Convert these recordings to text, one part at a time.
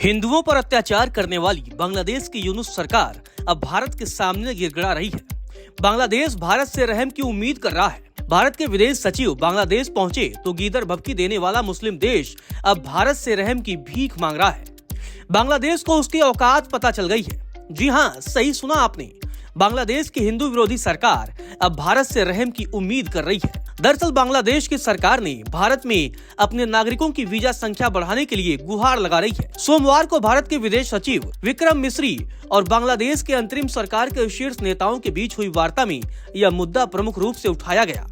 हिंदुओं पर अत्याचार करने वाली बांग्लादेश की यूनुस सरकार अब भारत के सामने गिड़गिड़ा रही है। बांग्लादेश भारत से रहम की उम्मीद कर रहा है। भारत के विदेश सचिव बांग्लादेश पहुंचे तो गीदड़ भभकी देने वाला मुस्लिम देश अब भारत से रहम की भीख मांग रहा है। बांग्लादेश को उसकी औकात पता चल गई है। जी हाँ, सही सुना आपने। बांग्लादेश की हिंदू विरोधी सरकार अब भारत से रहम की उम्मीद कर रही है। दरअसल बांग्लादेश की सरकार ने भारत में अपने नागरिकों की वीजा संख्या बढ़ाने के लिए गुहार लगा रही है। सोमवार को भारत के विदेश सचिव विक्रम मिस्री और बांग्लादेश के अंतरिम सरकार के शीर्ष नेताओं के बीच हुई वार्ता में यह मुद्दा प्रमुख रूप से उठाया गया।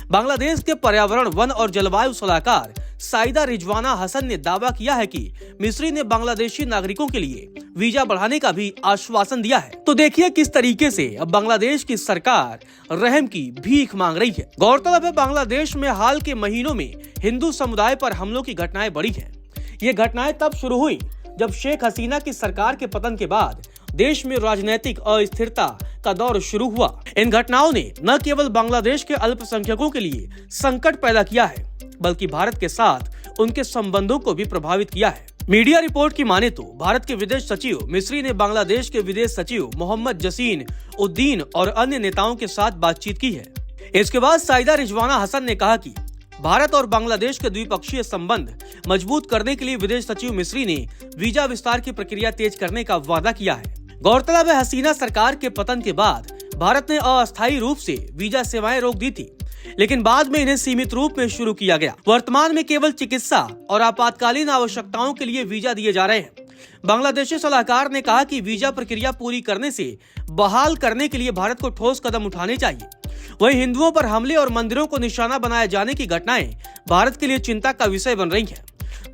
बांग्लादेश के पर्यावरण, वन और जलवायु सलाहकार साइदा रिजवाना हसन ने दावा किया है कि मिस्री ने बांग्लादेशी नागरिकों के लिए वीजा बढ़ाने का भी आश्वासन दिया है। तो देखिए किस तरीके से अब बांग्लादेश की सरकार रहम की भीख मांग रही है। गौरतलब है, बांग्लादेश में हाल के महीनों में हिंदू समुदाय पर हमलों की घटनाएं बढ़ी हैं। ये घटनाएं तब शुरू हुई जब शेख हसीना की सरकार के पतन के बाद देश में राजनीतिक अस्थिरता का दौर शुरू हुआ। इन घटनाओं ने न केवल बांग्लादेश के अल्पसंख्यकों के लिए संकट पैदा किया है, बल्कि भारत के साथ उनके संबंधों को भी प्रभावित किया है। मीडिया रिपोर्ट की माने तो भारत के विदेश सचिव मिस्री ने बांग्लादेश के विदेश सचिव मोहम्मद जसीन उद्दीन और अन्य नेताओं के साथ बातचीत की है। इसके बाद साइदा रिजवाना हसन ने कहा कि भारत और बांग्लादेश के द्विपक्षीय संबंध मजबूत करने के लिए विदेश सचिव मिस्री ने वीजा विस्तार की प्रक्रिया तेज करने का वादा किया है। गौरतलब है, हसीना सरकार के पतन के बाद भारत ने अस्थायी रूप से वीजा सेवाएं रोक दी थी, लेकिन बाद में इन्हें सीमित रूप में शुरू किया गया। वर्तमान में केवल चिकित्सा और आपातकालीन आवश्यकताओं के लिए वीजा दिए जा रहे हैं। बांग्लादेशी सलाहकार ने कहा कि वीजा प्रक्रिया पूरी करने से बहाल करने के लिए भारत को ठोस कदम उठाने चाहिए। वहीं हिंदुओं पर हमले और मंदिरों को निशाना बनाए जाने की घटनाएं भारत के लिए चिंता का विषय बन रही हैं।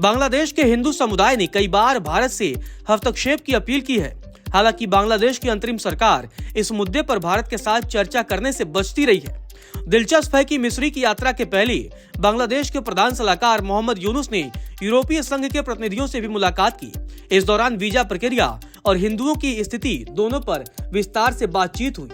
बांग्लादेश के हिंदू समुदाय ने कई बार भारत से हस्तक्षेप की अपील की है। हालांकि बांग्लादेश की अंतरिम सरकार इस मुद्दे पर भारत के साथ चर्चा करने से बचती रही है। दिलचस्प है कि मिस्री की यात्रा के पहले बांग्लादेश के प्रधान सलाहकार मोहम्मद यूनुस ने यूरोपीय संघ के प्रतिनिधियों से भी मुलाकात की। इस दौरान वीजा प्रक्रिया और हिंदुओं की स्थिति दोनों पर विस्तार से बातचीत हुई।